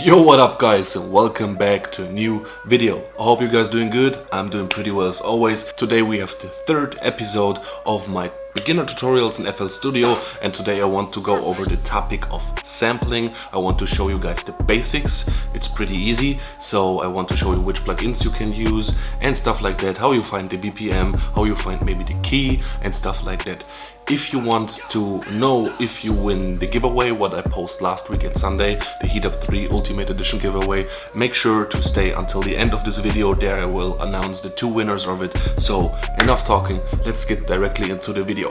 Yo, what up guys, and welcome back to a new video. I hope you guys doing good. I'm doing pretty well as always. Today we have the third episode of my beginner tutorials in FL Studio, and today I want to go over the topic of sampling. I want to show you guys the basics. It's pretty easy, so I want to show you which plugins you can use and stuff like that, how you find the BPM, how you find maybe the key and stuff like that. If you want to know if you win the giveaway, what I post last week at Sunday, the Heat Up 3 Ultimate Edition giveaway, make sure to stay until the end of this video. There I will announce the two winners of it. So enough talking, let's get directly into the video.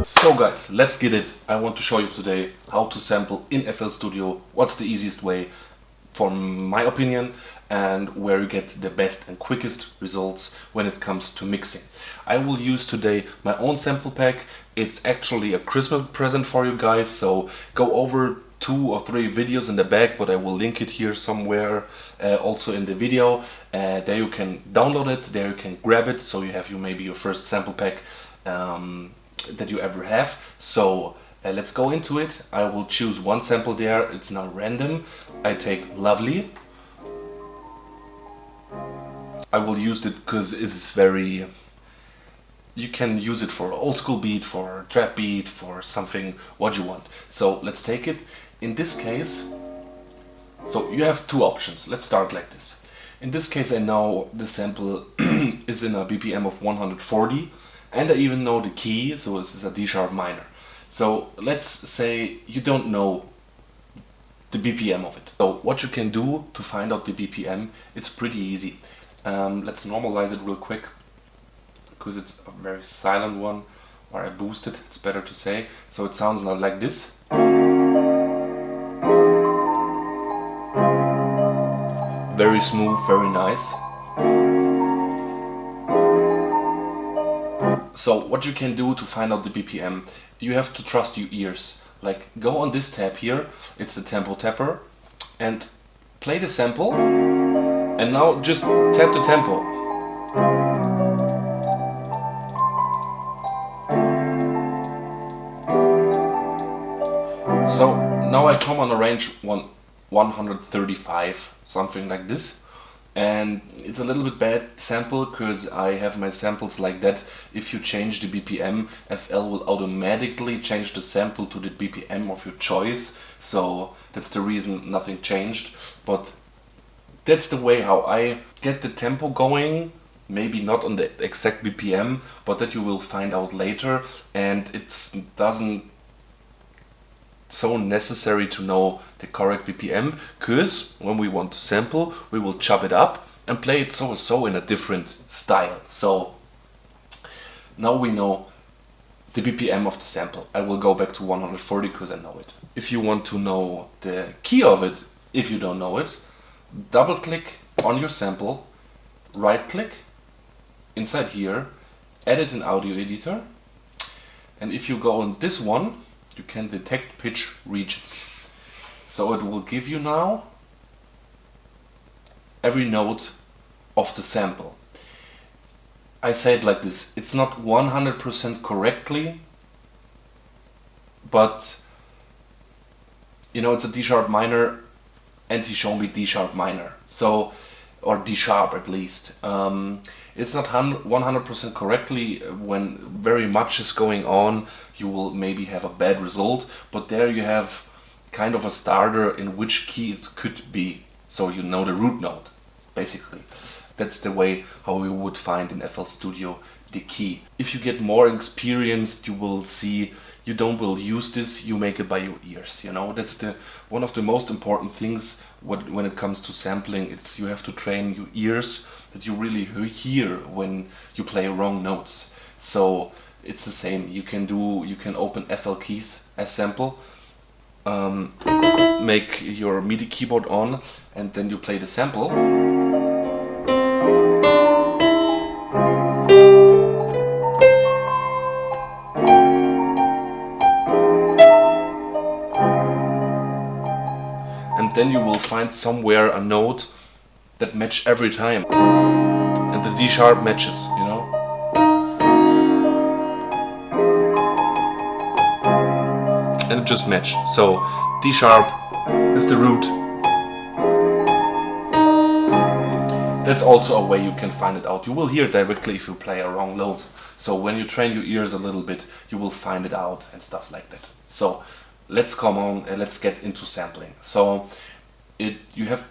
So guys, let's get it. I want to show you today how to sample in FL Studio, what's the easiest way from my opinion, and where you get the best and quickest results when it comes to mixing. I will use today my own sample pack. It's actually a Christmas present for you guys, so go over 2 or 3 videos in the back, but I will link it here somewhere also in the video. There you can download it, there you can grab it, so you have maybe your first sample pack that you ever have. So let's go into it. I will choose one sample there, it's not random. I take Lovely. I will use it because it's very, you can use it for old school beat, for trap beat, for something what you want. So let's take it. In this case, so you have 2 options. Let's start like this. In this case I know the sample is in a BPM of 140 and I even know the key, so this is a D sharp minor. So let's say you don't know the BPM of it. So what you can do to find out the BPM, it's pretty easy. Let's normalize it real quick, because it's a very silent one, or I boost it, it's better to say. So it sounds like this. Very smooth, very nice. So what you can do to find out the BPM, you have to trust your ears. Like, go on this tab here, it's the tempo tapper, and play the sample, and now just tap the tempo. So now I come on a range 135, something like this. And it's a little bit bad sample because I have my samples like that. If you change the BPM, FL will automatically change the sample to the BPM of your choice. So that's the reason nothing changed. But that's the way how I get the tempo going. Maybe not on the exact BPM, but that you will find out later. And it doesn't so necessary to know the correct BPM, because when we want to sample we will chop it up and play it so in a different style. So now we know the BPM of the sample. I will go back to 140 because I know it. If you want to know the key of it, if you don't know it, double click on your sample, right click inside here, edit an audio editor, and if you go on this one, you can detect pitch regions. So it will give you now every note of the sample. I say it like this, it's not 100% correctly, but you know, it's a D sharp minor and he showed me D sharp minor, so, or D sharp at least. It's not 100% correctly. When very much is going on, you will maybe have a bad result, but there you have kind of a starter in which key it could be, so you know the root note, basically. That's the way how you would find in FL Studio the key. If you get more experienced, you will see you don't will use this, you make it by your ears, you know. That's the one of the most important things when it comes to sampling. It's you have to train your ears that you really hear when you play wrong notes. So it's the same. You can open FL keys as sample, make your MIDI keyboard on, and then you play the sample. And then you will find somewhere a note that match every time, and the D sharp matches, you know. and it just match. So D sharp is the root. That's also a way you can find it out. You will hear it directly if you play a wrong note. So when you train your ears a little bit, you will find it out and stuff like that. So let's come on and let's get into sampling. So you have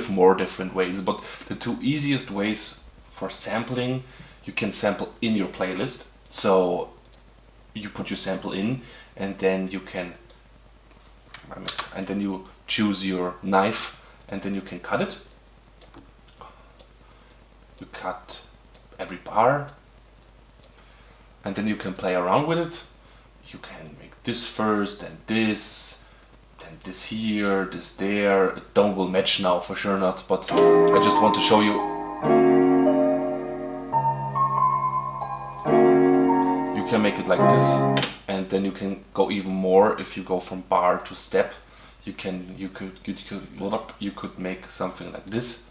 more different ways, but the two easiest ways for sampling, you can sample in your playlist. So you put your sample in, and then you choose your knife, and then you can cut it. You cut every bar, and then you can play around with it. You can make this first, then this here, this there. It will match now, for sure not, but I just want to show you. You can make it like this, and then you can go even more if you go from bar to step. You could make something like this.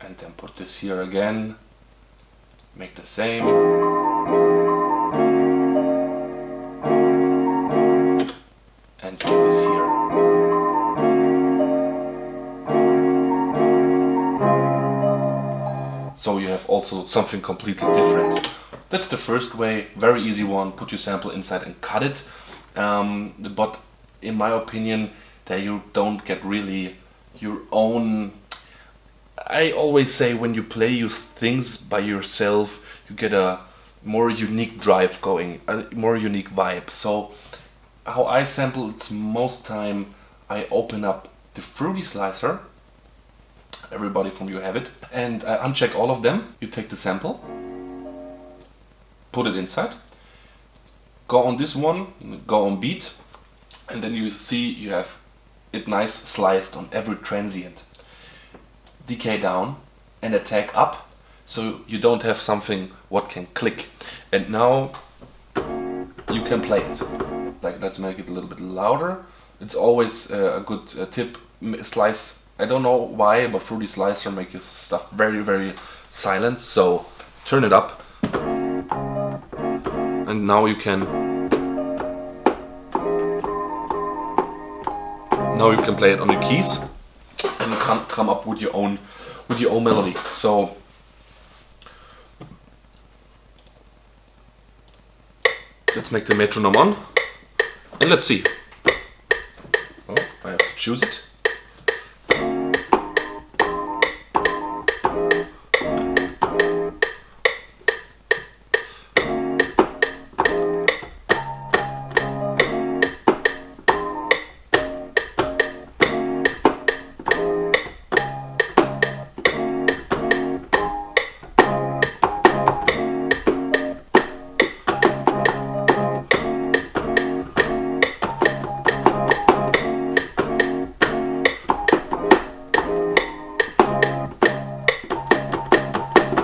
And then put this here again, make the same. And put this here. So you have also something completely different. That's the first way, very easy one. Put your sample inside and cut it. But in my opinion, that you don't get really your own. I always say when you play your things by yourself, you get a more unique drive going, a more unique vibe. So how I sample, it's most time I open up the fruity slicer. Everybody from you have it, and I uncheck all of them. You take the sample, put it inside, go on this one, go on beat, and then you see you have it nice sliced on every transient. Decay down and attack up, so you don't have something what can click. And now you can play it. Like, let's make it a little bit louder. It's always a good tip. Slice. I don't know why, but Fruity Slicer make your stuff very, very silent. So turn it up, and now you can play it on your keys and come up with your own melody. So let's make the metronome on, and let's see. Oh, I have to choose it.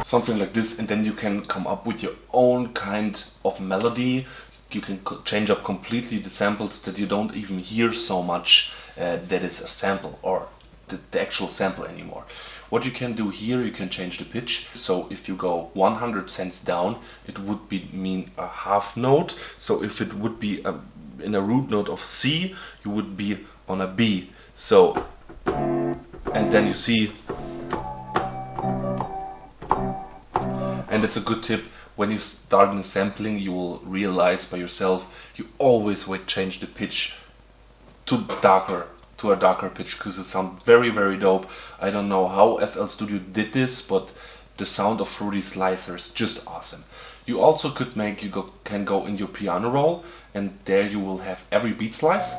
Something like this, and then you can come up with your own kind of melody. You can change up completely the samples that you don't even hear so much that it's a sample or the actual sample anymore. What you can do here, you can change the pitch. So if you go 100 cents down, it would mean a half note. So if it would be in a root note of C, you would be on a B. So, and then you see. And it's a good tip, when you start in sampling, you will realize by yourself, you always change the pitch to a darker pitch, because it sounds very, very dope. I don't know how FL Studio did this, but the sound of Fruity Slicer is just awesome. You also can go in your piano roll, and there you will have every beat slice.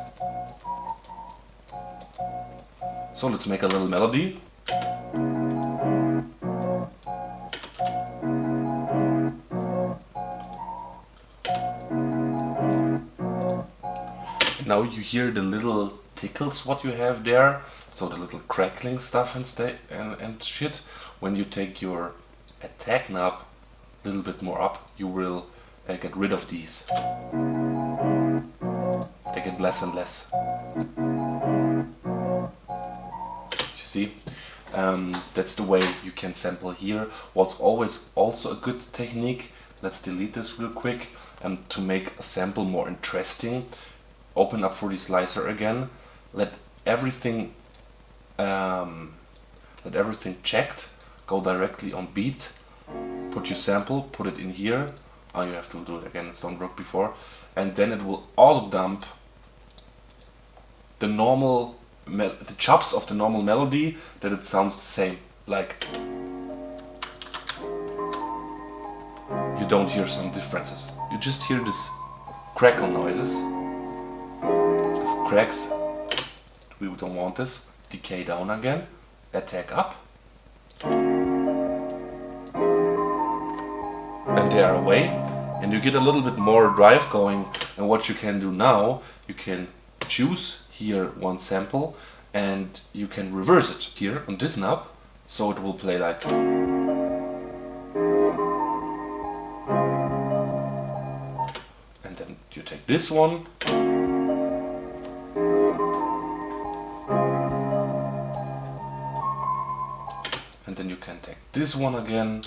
So let's make a little melody. Now you hear the little tickles what you have there, so the little crackling stuff and shit. When you take your attack knob a little bit more up, you will get rid of these. They get less and less. You see? That's the way you can sample here. What's always also a good technique, let's delete this real quick, to make a sample more interesting. Open up 3D Slicer again, let everything checked, go directly on beat, put your sample, put it in here. Oh, you have to do it again, it's don't work before. And then it will auto dump the normal, the chops of the normal melody, that it sounds the same. Like, you don't hear some differences. You just hear this crackle noises. This cracks. We don't want this. Decay down again. Attack up. And they are away. And you get a little bit more drive going. And what you can do now, you can choose here one sample and you can reverse it here on this knob, so it will play like. And then you take this one and then you can take this one again.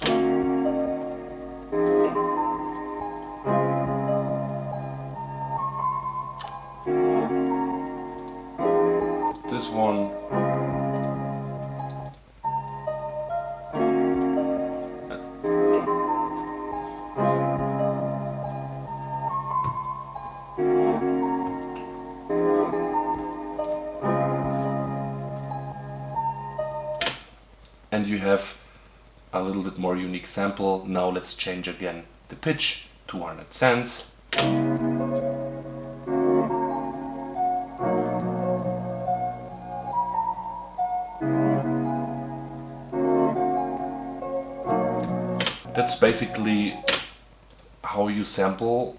This one. And you have a little bit more unique sample. Now let's change again the pitch, 200 cents. That's basically how you sample.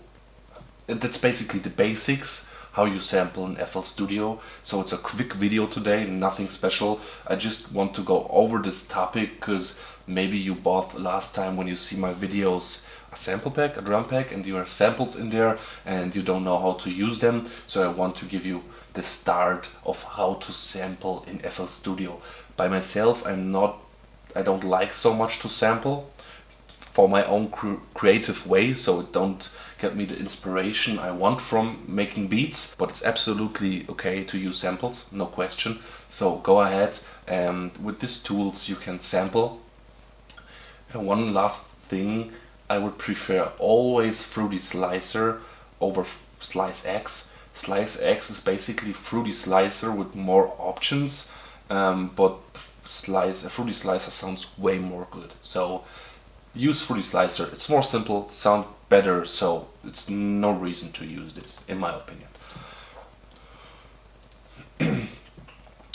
That's basically the basics, how you sample in FL Studio. So it's a quick video today, nothing special. I just want to go over this topic because maybe you bought last time when you see my videos a sample pack, a drum pack, and there are samples in there and you don't know how to use them. So I want to give you the start of how to sample in FL Studio. By myself, I don't like so much to sample for my own creative way, so it don't get me the inspiration I want from making beats, but it's absolutely okay to use samples, no question. So go ahead, and with these tools you can sample. And one last thing, I would prefer always 3D Slicer over Slice X. Slice X is basically 3D Slicer with more options, but a 3D Slicer sounds way more good. So use 3D Slicer, it's more simple, sound better, so it's no reason to use this, in my opinion.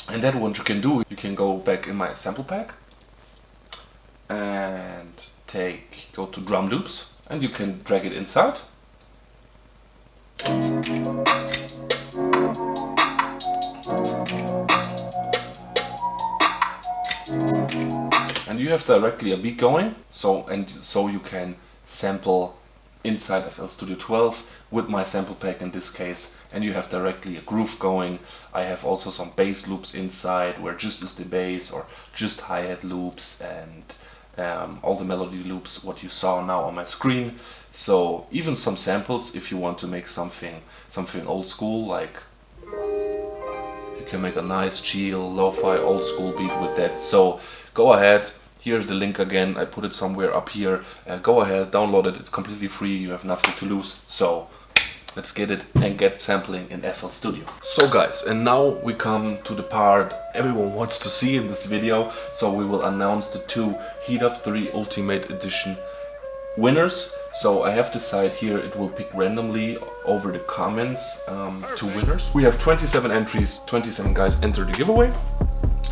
And then what you can do, you can go back in my sample pack and go to drum loops and you can drag it inside. And you have directly a beat going, so you can sample inside FL Studio 12 with my sample pack in this case, and you have directly a groove going. I have also some bass loops inside where just is the bass or just hi-hat loops and all the melody loops what you saw now on my screen. So even some samples if you want to make something old school, like you can make a nice chill lo-fi old school beat with that. So go ahead. Here's the link again, I put it somewhere up here. Go ahead, download it, it's completely free, you have nothing to lose. So let's get it and get sampling in FL Studio. So guys, and now we come to the part everyone wants to see in this video. So we will announce the two Heat Up 3 Ultimate Edition winners. So I have decided here it will pick randomly over the comments two winners. We have 27 entries, 27 guys enter the giveaway.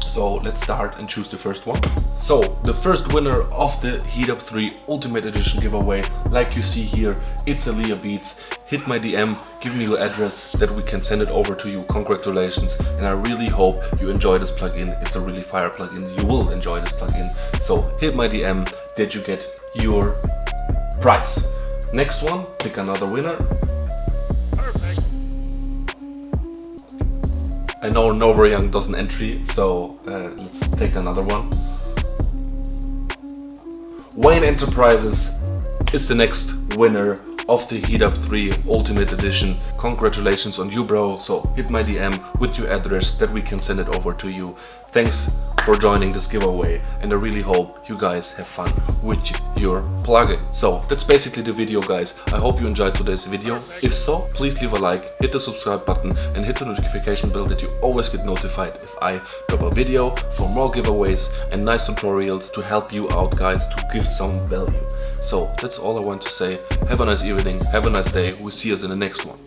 So let's start and choose the first one. So the first winner of the Heat Up 3 Ultimate Edition giveaway, like you see here, it's Aaliyah Beats. Hit my DM, give me your address that we can send it over to you. Congratulations, and I really hope you enjoy this plugin. It's a really fire plugin. You will enjoy this plugin. So hit my DM that you get your prize. Next one, pick another winner. I know No Very Young doesn't entry, so let's take another one. Wayne Enterprises is the next winner of the Heat Up 3 Ultimate Edition. Congratulations on you, bro. So hit my DM with your address that we can send it over to you. Thanks for joining this giveaway, and I really hope you guys have fun with your plugin. So that's basically the video, guys. I hope you enjoyed today's video. If so, please leave a like, hit the subscribe button and hit the notification bell that you always get notified if I drop a video for more giveaways and nice tutorials to help you out, guys, to give some value. So that's all I want to say. Have a nice evening, have a nice day. We'll see us in the next one.